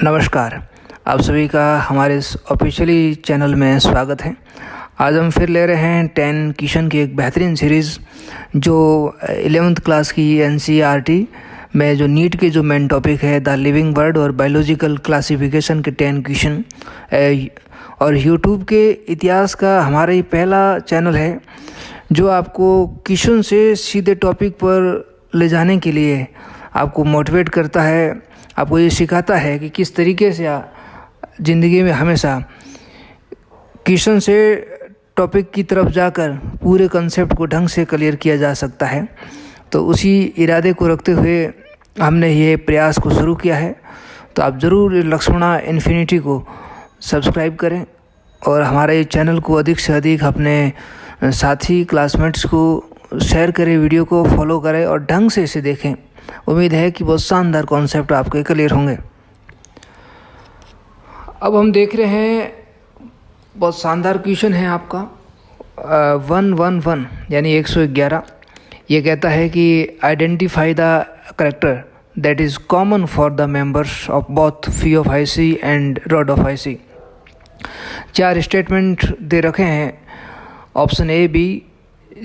नमस्कार, आप सभी का हमारे इस ऑफिशियली चैनल में स्वागत है। आज हम फिर ले रहे हैं 10 क्वेश्चन की एक बेहतरीन सीरीज़ जो 11th क्लास की NCERT में जो नीट के जो मेन टॉपिक है द लिविंग वर्ड और बायोलॉजिकल क्लासिफिकेशन के 10 क्वेश्चन और यूट्यूब के इतिहास का हमारा ही पहला चैनल है जो आपको क्वेश्चन से सीधे टॉपिक पर ले जाने के लिए आपको मोटिवेट करता है, आपको ये सिखाता है कि किस तरीके से ज़िंदगी में हमेशा क्वेश्चन से टॉपिक की तरफ जाकर पूरे कंसेप्ट को ढंग से क्लियर किया जा सकता है। तो उसी इरादे को रखते हुए हमने ये प्रयास को शुरू किया है। तो आप ज़रूर लक्ष्मणा इन्फिनिटी को सब्सक्राइब करें और हमारे इस चैनल को अधिक से अधिक अपने साथी क्लासमेट्स को शेयर करें, वीडियो को फॉलो करें और ढंग से इसे देखें। उम्मीद है कि बहुत शानदार कॉन्सेप्ट आपके क्लियर होंगे। अब हम देख रहे हैं बहुत शानदार क्वेश्चन है आपका 111 यानी 111। ये कहता है कि identify the character that is common for the members of both fee of IC and rod of IC। 4 statement दे रखे हैं, ऑप्शन A, B,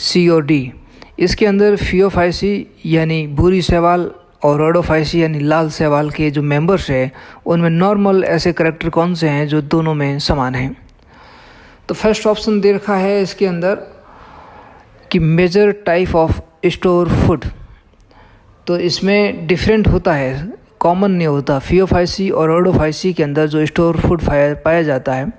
C और D। इसके अंदर फी ऑफ IC यानी भूरी शैवाल और रॉड ऑफ IC यानी लाल शैवाल के जो मेंबर्स हैं उनमें नॉर्मल ऐसे करेक्टर कौन से हैं जो दोनों में समान हैं। तो फर्स्ट ऑप्शन दे रखा है इसके अंदर कि major type of store food. तो इसमें डिफरेंट होता है, कॉमन नहीं होता। फी ऑफ IC और रॉड ऑफ IC के अंदर जो स्टोर फूड पाया जाता है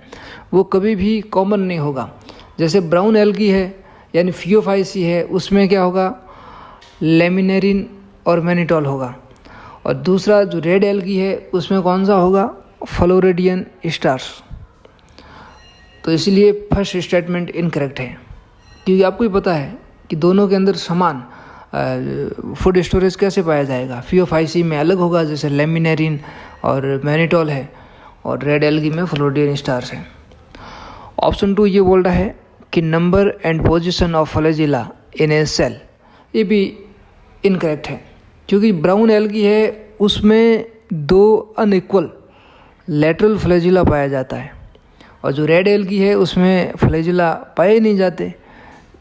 वो कभी भी कॉमन नहीं होगा। जैसे ब्राउन एल्गी है यानी फी ऑफ IC है, उसमें क्या होगा, लेमिनेरिन और मैनिटॉल होगा। और दूसरा जो रेड एल्गी है उसमें कौन सा होगा, फ्लोरिडियन स्टार्स। तो इसलिए फर्स्ट स्टेटमेंट इनकरेक्ट है, क्योंकि आपको ही पता है कि दोनों के अंदर समान फूड स्टोरेज कैसे पाया जाएगा। फी ऑफ IC में अलग होगा, जैसे लेमिनेरिन और मैनिटॉल है, और रेड एल्गी में फ्लोरिडियन स्टार्स है। ऑप्शन 2 ये बोल रहा है कि number and position of flagella in a cell. ये भी इनकरेक्ट है, क्योंकि ब्राउन एल्गी है उसमें 2 अनइक्वल लेटरल फ्लैजिला पाया जाता है और जो रेड एल्गी है उसमें फ्लैजिला पाए नहीं जाते।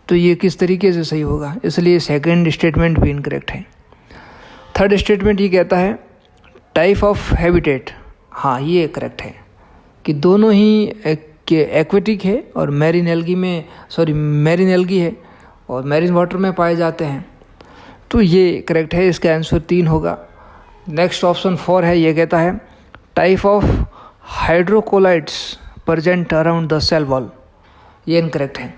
तो ये किस तरीके से सही होगा, इसलिए सेकंड स्टेटमेंट भी इनकरेक्ट है। थर्ड स्टेटमेंट ये कहता है टाइप ऑफ हैबिटेट। हाँ, ये करेक्ट है कि दोनों ही कि एक्वेटिक है और मैरीन एल्गी है और मैरीन वाटर में पाए जाते हैं। तो ये करेक्ट है, इसका आंसर 3 होगा। नेक्स्ट ऑप्शन 4 है, ये कहता है type of hydrocolloids present around the cell wall. ये इनकरेक्ट है,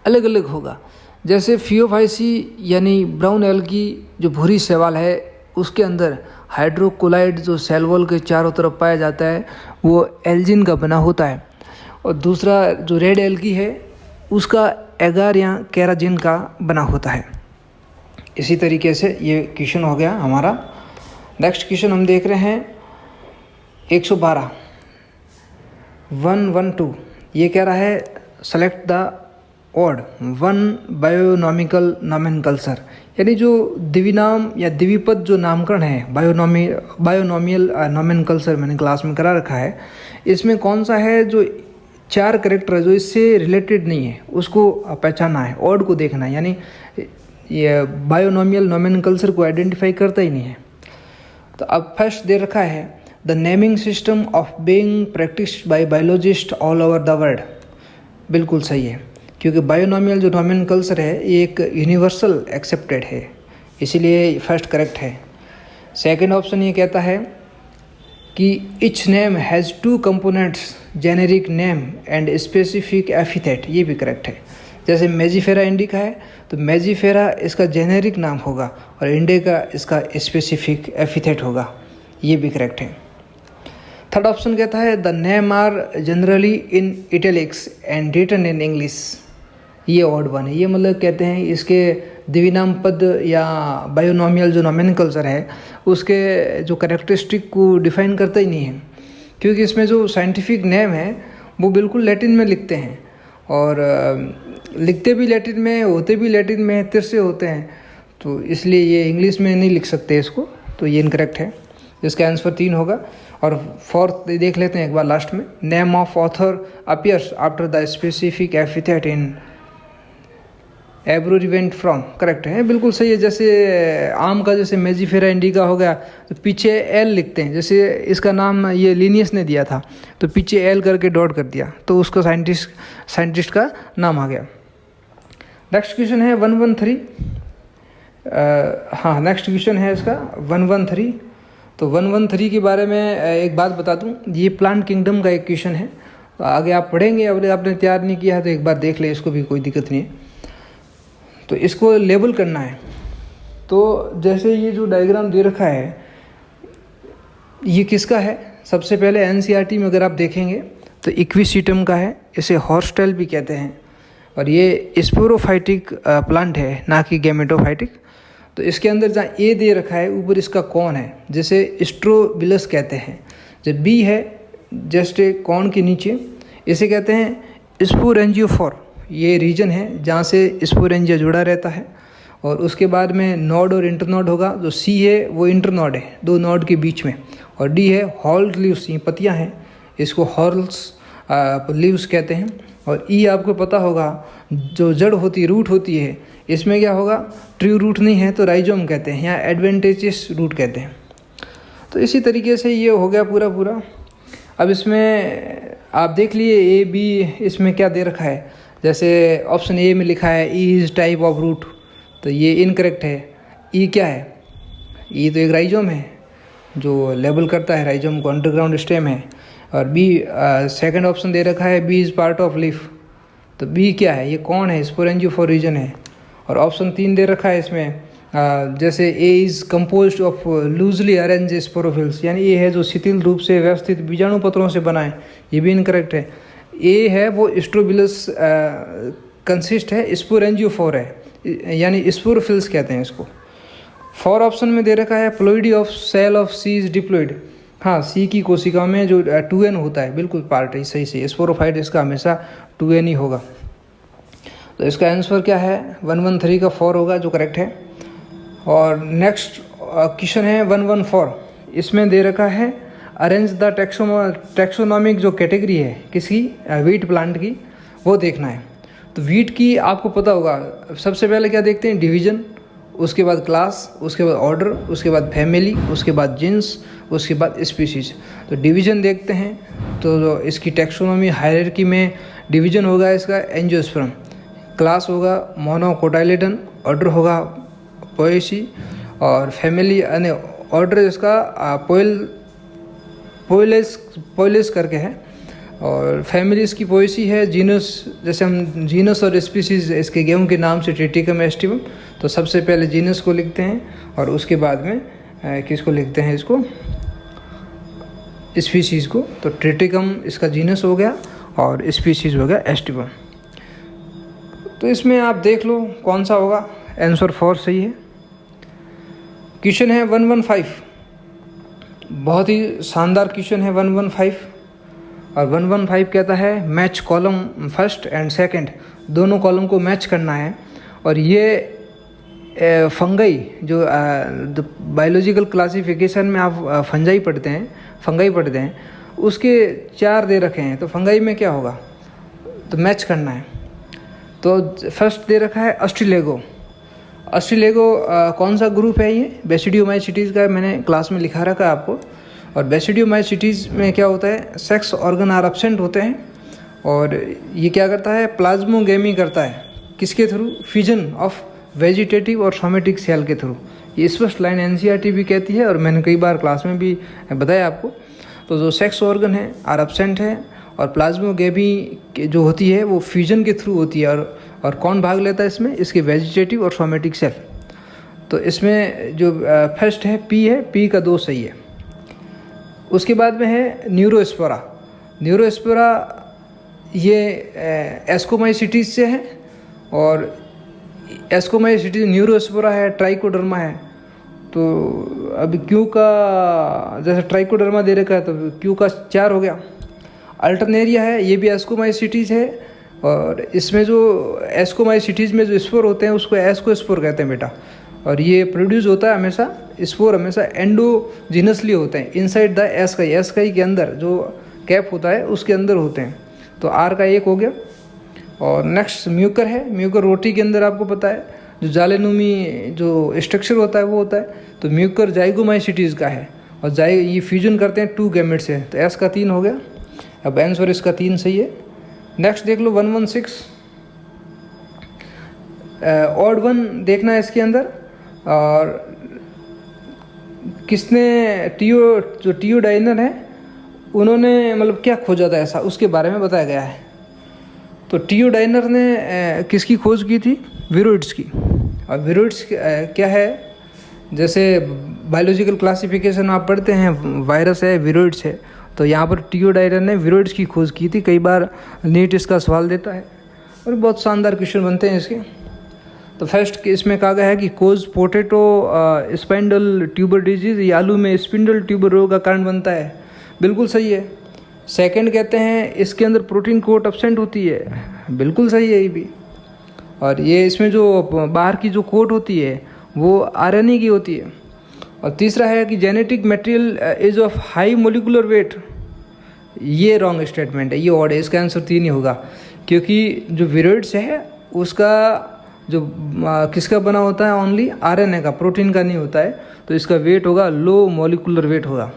अलग अलग होगा। जैसे फी ऑफ IC यानी ब्राउन एल्गी जो भूरी शैवाल है उसके अंदर हाइड्रोकोलाइड जो सेल वॉल के चारों तरफ पाया जाता है वो एल्जिन का बना होता है, और दूसरा जो रेड एल्गी है उसका एगार या केराजिन का बना होता है। इसी तरीके से ये क्वेश्चन हो गया हमारा। नेक्स्ट क्वेश्चन हम देख रहे हैं 112 112। ये कह रहा है सेलेक्ट द ऑड 1 बायोनॉमिकल नोमेनक्लेचर, यानी जो द्विनाम या द्विपद जो नामकरण है बायोनॉमियल नोमेनक्लेचर मैंने क्लास में करा रखा है। इसमें कौन सा है जो 4 करेक्टर जो इससे रिलेटेड नहीं है उसको पहचानना है, ऑड को देखना है, यानी ये बायोनॉमियल नोमेनक्लेचर को आइडेंटिफाई करता ही नहीं है। तो अब फर्स्ट दे रखा है the naming system of being practised by biologist all over the world. बिल्कुल सही है, क्योंकि बायोनॉमियल जो नोमेनक्लेचर है ये एक यूनिवर्सल एक्सेप्टेड है, इसीलिए फर्स्ट करेक्ट है। सेकंड ऑप्शन ये कहता है कि etch name has 2 components, generic name and specific epithet. ये भी करेक्ट है। जैसे मेजिफेरा इंडिका है तो मेजिफेरा इसका जेनेरिक नाम होगा और इंडिका इसका स्पेसिफिक एपिथेट होगा। ये भी करेक्ट है। थर्ड ऑप्शन कहता है the name are generally in italics and written in English. ये ऑड वन है। ये मतलब कहते हैं इसके द्विनाम पद या बायोनॉमियल जो नोमेनक्लेचर है उसके जो कैरेक्टरिस्टिक को डिफाइन करता ही नहीं है, क्योंकि इसमें जो साइंटिफिक नेम है वो बिल्कुल लैटिन में लिखते हैं और लिखते भी लैटिन में, होते भी लैटिन में, तिरछे होते हैं, तो इसलिए ये इंग्लिश में नहीं लिख सकते इसको, तो ये इनकरेक्ट है। इसका आंसर 3 होगा। और फोर्थ देख लेते हैं एक बार लास्ट में, name of author appears after the specific epithet in abbreviated from, correct है, बिल्कुल सही है। जैसे आम का जैसे मेजिफेरा इंडिका हो गया तो पीछे एल लिखते हैं, जैसे इसका नाम ये लिनियस ने दिया था तो पीछे एल करके डॉट कर दिया तो उसको साइंटिस्ट का नाम आ गया। नेक्स्ट क्वेश्चन है 113। हाँ, नेक्स्ट क्वेश्चन है इसका 113। तो 113 के बारे में एक बात बता दूं, ये प्लांट किंगडम का एक क्वेश्चन है, तो आगे आप पढ़ेंगे, अगर आपने तैयार नहीं किया है तो एक बार देख ले, इसको भी कोई दिक्कत नहीं है। तो इसको लेबल करना है। तो जैसे ये जो डायग्राम दे रखा है ये किसका है, सबसे पहले एनसीईआरटी में अगर आप देखेंगे तो इक्विसिटम का है, इसे हॉर्सटेल भी कहते हैं, और ये स्पोरोफाइटिक प्लांट है, ना कि गैमेटोफाइटिक। तो इसके अंदर जहाँ ए दे रखा है ऊपर इसका कॉन है, जैसे स्ट्रोबिलस कहते हैं। जब बी है जस्ट कॉन के नीचे, इसे कहते हैं स्पोरेंजियोफोर, ये रीजन है जहाँ से स्पोरेंजिया जुड़ा रहता है। और उसके बाद में नोड और इंटरनोड होगा, जो सी है वो इंटरनोड है, 2 नोड के बीच में, और डी है हॉल्ड लीव्स, ये पत्तियाँ हैं, इसको हॉर्ल्स लीव्स कहते हैं। और ई आपको पता होगा जो जड़ होती है, रूट होती है, इसमें क्या होगा, ट्रू रूट नहीं है तो राइजोम कहते हैं, या एडवेंटेजियस रूट कहते हैं। तो इसी तरीके से ये हो गया पूरा। अब इसमें आप देख लिए ए बी इसमें क्या दे रखा है, जैसे ऑप्शन ए में लिखा है E is type of root, तो ये इनकरेक्ट है। ई क्या है, ई तो एक राइजोम है जो लेबल करता है राइजोम को, अंडरग्राउंड स्टेम है। और बी सेकंड ऑप्शन दे रखा है B is part of leaf, तो बी क्या है, ये कौन है, स्पोरेंजियोफोर रीजन है। और ऑप्शन 3 दे रखा है इसमें जैसे A is composed of loosely arrange sporophylls, यानी ये है जो शिथिल रूप से व्यवस्थित बीजाणु पत्रों से बना है, ये भी इनकरेक्ट है। ए है वो स्ट्रोबिलस कंसिस्ट है, स्पोरेंजियोफोर है, यानी स्पोरोफिल्स कहते हैं इसको। 4 ऑप्शन में दे रखा है ploidy of cell of C is diploid, हाँ, सी की कोशिका में जो 2n होता है, बिल्कुल पार्ट है, सही। स्पोरोफाइट इसका हमेशा 2n ही होगा। तो इसका आंसर क्या है, 113 का 4 होगा जो करेक्ट है। और नेक्स्ट क्वेश्चन है 114, इसमें दे रखा है अरेंज द टैक्सोनॉमिक जो कैटेगरी है किसकी, वीट प्लांट की, वो देखना है। तो वीट की आपको पता होगा, सबसे पहले क्या देखते हैं, डिवीजन, उसके बाद क्लास, उसके बाद ऑर्डर, उसके बाद फैमिली, उसके बाद जीन्स, उसके बाद स्पीसीज। तो डिवीजन देखते हैं, तो इसकी टैक्सोनॉमी हायरार्की में डिवीजन होगा इसका एंजियोस्पर्म, क्लास होगा मोनोकोटाइलिडन, ऑर्डर होगा पोएसी, और फैमिली यानी ऑर्डर इसका पोइलेस करके है, और फैमिली इसकी पोएसी है। जीनस, जैसे हम जीनस और स्पीसीज इसके गेहूं के नाम से ट्रिटिकम एस्टिवम, तो सबसे पहले जीनस को लिखते हैं और उसके बाद में किसको लिखते हैं, इसको स्पीसीज को। तो ट्रिटिकम इसका जीनस हो गया और स्पीसीज हो गया एस्टिवम। तो इसमें आप देख लो कौन सा होगा, आंसर 4 सही है। क्वेश्चन है 115, बहुत ही शानदार क्वेश्चन है 115। और 115 कहता है match column first and second, दोनों कॉलम को मैच करना है। और ये फंगाई जो बायोलॉजिकल क्लासिफिकेशन में आप फंजाई पढ़ते हैं, फंगाई पढ़ते हैं, उसके 4 दे रखे हैं। तो फंगाई में क्या होगा, तो मैच करना है। तो फर्स्ट दे रखा है अस्ट्रिलेगो। अस्ट्रिलेगो कौन सा ग्रुप है, ये बेसिडियोमाइसिटीज़ का, मैंने क्लास में लिखा रखा है आपको। और बेसिडियोमाइसिटीज़ में क्या होता है, सेक्स ऑर्गन आर एब्सेंट होते हैं, और ये क्या करता है, प्लाज्मोगेमी करता है, किसके थ्रू, फिजन ऑफ वेजिटेटिव और सोमेटिक सेल के थ्रू। ये स्पष्ट लाइन एनसीईआरटी भी कहती है और मैंने कई बार क्लास में भी बताया आपको। तो जो सेक्स ऑर्गन है आर एब्सेंट है, और प्लाज्मोगेमी जो होती है वो फ्यूजन के थ्रू होती है। और कौन भाग लेता है इसमें, इसके वेजिटेटिव और सोमेटिक सेल। तो इसमें जो फर्स्ट है पी है, पी का 2 सही है। उसके बाद में है न्यूरोस्पोरा। न्यूरोस्पोरा ये एस्कोमाइसिटीज से है, और एस्कोमाइसिटीज न्यूरोस्पोरा है, ट्राइकोडर्मा है। तो अभी क्यू का जैसे ट्राइकोडर्मा दे रखा है तो क्यू का 4 हो गया। अल्टरनेरिया है, ये भी एस्कोमाइसिटीज है, और इसमें जो एस्कोमाइसिटीज़ में जो स्पोर होते हैं उसको एस्कोस्पोर कहते हैं बेटा। और ये प्रोड्यूस होता है हमेशा, स्पोर हमेशा एंडोजिनसली होते हैं इनसाइड द एस्काई के अंदर जो कैप होता है उसके अंदर होते हैं। तो आर का एक हो गया। और नेक्स्ट म्यूकर है। म्यूकर रोटी के अंदर आपको पता है जो जालेनुमी जो स्ट्रक्चर होता है वो होता है। तो म्यूकर जाइगोमाइसिटीज़ का है और ये फ्यूजन करते हैं 2 गैमेट से। तो एस का 3 हो गया। अब आंसर इसका 3 सही है। नेक्स्ट देख लो 116 ऑड 1 देखना है इसके अंदर। और किसने जो टियोडाइनर है उन्होंने मतलब क्या खोजा था ऐसा, उसके बारे में बताया गया है। तो टियोडाइनर ने किसकी खोज की थी? विरोइड्स की। और विरोइड्स क्या है, जैसे बायोलॉजिकल क्लासिफिकेशन आप पढ़ते हैं, वायरस है, विरोइड्स है। तो यहाँ पर टियोडाइनर ने विरोइड्स की खोज की थी। कई बार नीट इसका सवाल देता है और बहुत शानदार क्वेश्चन बनते हैं इसके। तो फर्स्ट इसमें कहा गया है कि कोज पोटैटो स्पाइंडल ट्यूबर डिजीज, ये आलू में स्पिंडल ट्यूबर रोग का कारण बनता है। बिल्कुल सही है। सेकंड कहते हैं इसके अंदर प्रोटीन कोट एब्सेंट होती है। बिल्कुल सही है ये भी। और ये इसमें जो बाहर की जो कोट होती है वो आरएनए की होती है। और तीसरा है कि genetic material is of high molecular weight, ये रॉन्ग स्टेटमेंट है, ये ऑड है। इसका आंसर 3 ही होगा, क्योंकि जो विरोइड्स है उसका जो किसका बना होता है, ओनली आरएनए का, प्रोटीन का नहीं होता है। तो इसका वेट होगा लो मोलिकुलर वेट होगा।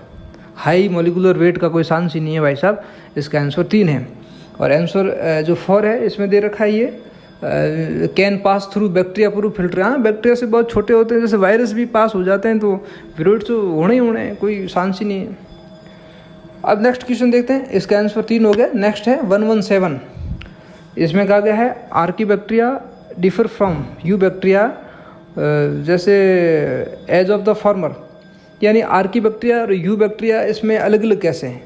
हाई मोलिकुलर वेट का कोई चांस ही नहीं है भाई साहब। इसका आंसर 3 है। और आंसर जो 4 है इसमें दे रखा है ये can pass through bacteria proof filter. हाँ, बैक्टीरिया से बहुत छोटे होते हैं, जैसे वायरस भी पास हो जाते हैं, तो विरोइड्स तो होने ही होने हैं, कोई चांस ही नहीं है। अब नेक्स्ट क्वेश्चन देखते हैं। इसका आंसर 3 हो गया। नेक्स्ट है 117। इसमें कहा गया है Archie bacteria differ from you bacteria जैसे एज ऑफ द फॉर्मर, यानी आर्की बैक्टीरिया और यू बैक्टीरिया इसमें अलग अलग कैसे हैं।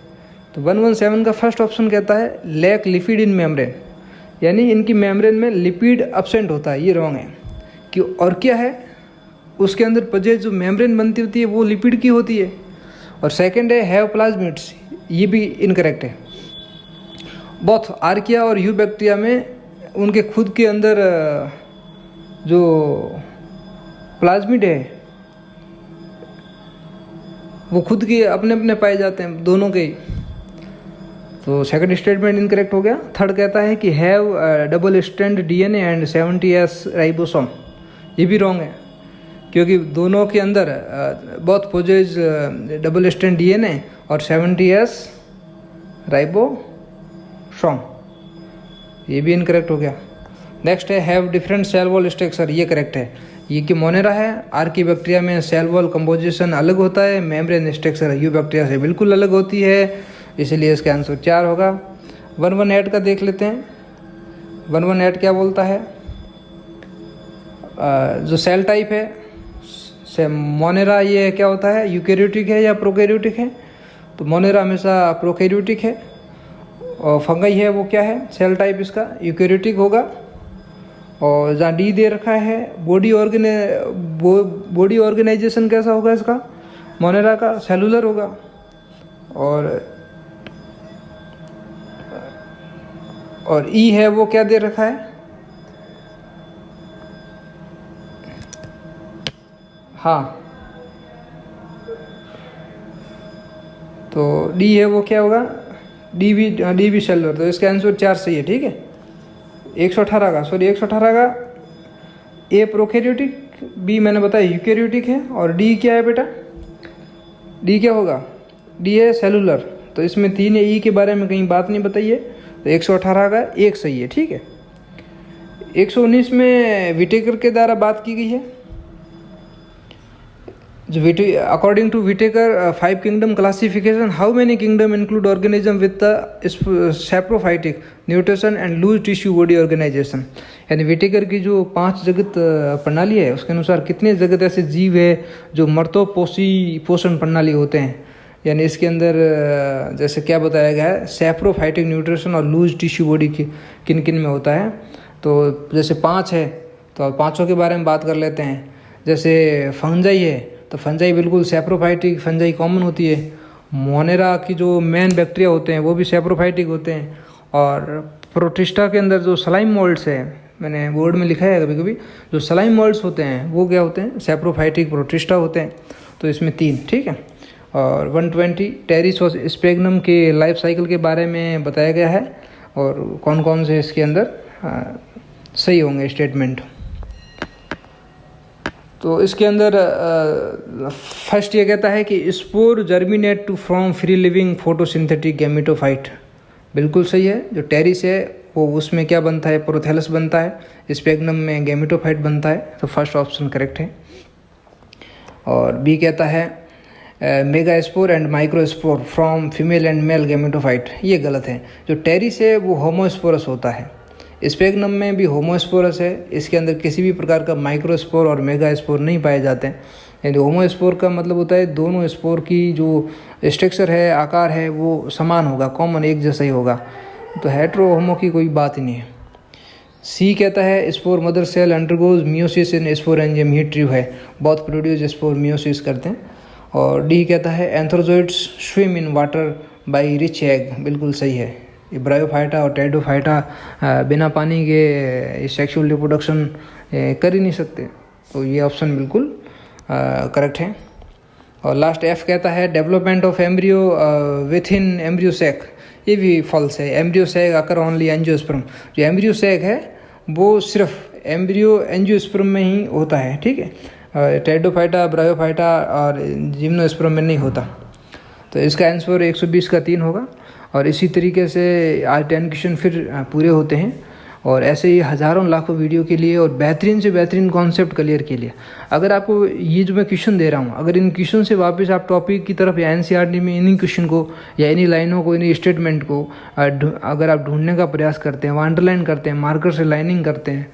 तो 117 का फर्स्ट ऑप्शन कहता है लैक लिपिड इन मेम्ब्रेन, यानी इनकी मेम्ब्रेन में लिपिड एब्सेंट होता है। ये रॉन्ग है। कि और क्या है, उसके अंदर पजे जो मेम्ब्रेन बनती होती है वो लिपिड की होती है। और सेकंड है हैव प्लाज्मिड्स, ये भी इनकरेक्ट है। बोथ आर्किया और यू बैक्टीरिया में उनके खुद के अंदर जो प्लाज्मिड है वो खुद के अपने अपने पाए जाते हैं, दोनों के। तो सेकंड स्टेटमेंट इनकरेक्ट हो गया। थर्ड कहता है कि have double strand DNA and 70S ribosome, ये भी रॉन्ग है, क्योंकि दोनों के अंदर बहुत पोजेज डबल स्ट्रैंड डीएनए और 70S राइबोसोम, ये भी इनकरेक्ट हो गया। नेक्स्ट है have different cell wall structure, ये करेक्ट है। ये कि मोनेरा है, आर्की बैक्टीरिया में सेल वॉल कंपोजिशन अलग होता है, मेम्ब्रेन स्ट्रक्चर यू बैक्टीरिया से बिल्कुल अलग होती है, इसलिए इसका आंसर 4 होगा। 118 का देख लेते हैं। 118 क्या बोलता है, जो सेल टाइप है मोनेरा, ये क्या होता है, यूकैरियोटिक है या प्रोकैरियोटिक है। तो मोनेरा हमेशा प्रोकैरियोटिक है। और फंगाई है वो क्या है, सेल टाइप इसका यूकैरियोटिक होगा। और जहाँ डी दे रखा है बॉडी ऑर्गेनाइजेशन कैसा होगा इसका, मोनेरा का सेलुलर होगा। और ई है वो क्या दे रखा है, हाँ, तो डी है वो क्या होगा, डी भी सेलुलर। तो इसका आंसर 4 सही है। ठीक है। 118 का ए प्रोकैरियोटिक, बी मैंने बताया यूकैरियोटिक है, और डी क्या है बेटा, डी क्या होगा, डी है सेलुलर। तो इसमें 3 ई के बारे में कहीं बात नहीं बताई है। तो 118 का 1 सही है। ठीक है। 119 में विटेकर के द्वारा बात की गई है। जो according to Whittaker 5 kingdom classification, how many kingdom include organism with the saprophytic nutrition and loose tissue body organisation, यानी विटेकर की जो 5 जगत प्रणाली है उसके अनुसार कितने जगत ऐसे जीव है जो मर्तोपोषी पोषण प्रणाली होते हैं। यानी इसके अंदर जैसे क्या बताया गया है, सैप्रोफाइटिक न्यूट्रिशन और लूज टिश्यू बॉडी किन किन में होता है। तो जैसे 5 है तो 5 के बारे में बात कर लेते हैं। जैसे फंजाई है तो फंजाई बिल्कुल सैप्रोफाइटिक फंजाई कॉमन होती है। मोनेरा की जो मेन बैक्टीरिया होते हैं वो भी सैप्रोफाइटिक होते हैं। और प्रोटिस्टा के अंदर जो स्लाइम मोल्ड्स है, मैंने बोर्ड में लिखा है कभी कभी, जो स्लाइम मोल्ड्स होते हैं वो क्या होते हैं, सैप्रोफाइटिक प्रोटिस्टा होते हैं। तो इसमें 3, ठीक है। और 120 टेरिस और स्पेगनम के लाइफ साइकिल के बारे में बताया गया है और कौन कौन से इसके अंदर सही होंगे स्टेटमेंट। तो इसके अंदर फर्स्ट ये कहता है कि spore germinate to from free living photosynthetic gametophyte, बिल्कुल सही है। जो टेरिस है वो उसमें क्या बनता है, प्रोथैलस बनता है, स्पेगनम में गैमेटोफाइट बनता है। तो फर्स्ट ऑप्शन करेक्ट है। और बी कहता है megaspore and microspore from female and male gametophyte, ये गलत है। जो टेरिस है वो होमोस्पोरस होता है, स्पेगनम में भी होमोस्पोरस है, इसके अंदर किसी भी प्रकार का माइक्रोस्पोर और मेगास्पोर नहीं पाए जाते हैं। यानी होमोस्पोर का मतलब होता है दोनों स्पोर की जो स्ट्रक्चर है, आकार है, वो समान होगा, कॉमन एक जैसा ही होगा। तो हेट्रो होमो की कोई बात ही नहीं है। सी कहता है spore mother cell undergoes meiosis in sporangium, ही ट्रू है, बहुत प्रोड्यूस स्पोर मियोसिस करते हैं। और डी कहता है antherozoids swim in water by reach egg, बिल्कुल सही है। ब्रायोफाइटा और टेडोफाइटा बिना पानी के सेक्सुअल रिप्रोडक्शन कर ही नहीं सकते। तो ये ऑप्शन बिल्कुल करेक्ट है। और लास्ट एफ कहता है development of embryo within embryo sac, ये भी फॉल्स है। Embryo sac occur only angiosperm, जो एम्ब्रियो सैक है वो सिर्फ एम्ब्रियो एंजियोस्पर्म में ही होता है, ठीक है। टेडोफाइटा, ब्रायोफाइटा और जिम्नोस्पर्म में नहीं होता। तो इसका आंसर 120 का 3 होगा। और इसी तरीके से आज 10 क्वेश्चन फिर पूरे होते हैं और ऐसे ही हज़ारों लाखों वीडियो के लिए और बेहतरीन से बेहतरीन कॉन्सेप्ट क्लियर के लिए अगर आपको ये जो मैं क्वेश्चन दे रहा हूँ, अगर इन क्वेश्चन से वापस आप टॉपिक की तरफ या एनसीईआरटी में इन्हीं क्वेश्चन को या इन्हीं लाइनों को, इन्हीं स्टेटमेंट को अगर आप ढूंढने का प्रयास करते हैं, वहाँ अंडरलाइन करते हैं, मार्कर से लाइनिंग करते हैं,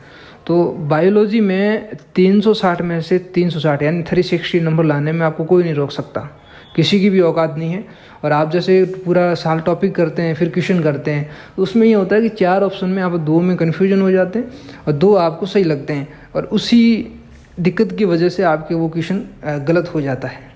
तो बायोलॉजी में 360 में से 360 यानी 360 नंबर लाने में आपको कोई नहीं रोक सकता, किसी की भी औकात नहीं है। और आप जैसे पूरा साल टॉपिक करते हैं फिर क्वेश्चन करते हैं, तो उसमें ये होता है कि 4 ऑप्शन में आप 2 में कन्फ्यूजन हो जाते हैं और 2 आपको सही लगते हैं और उसी दिक्कत की वजह से आपके वो क्वेश्चन गलत हो जाता है।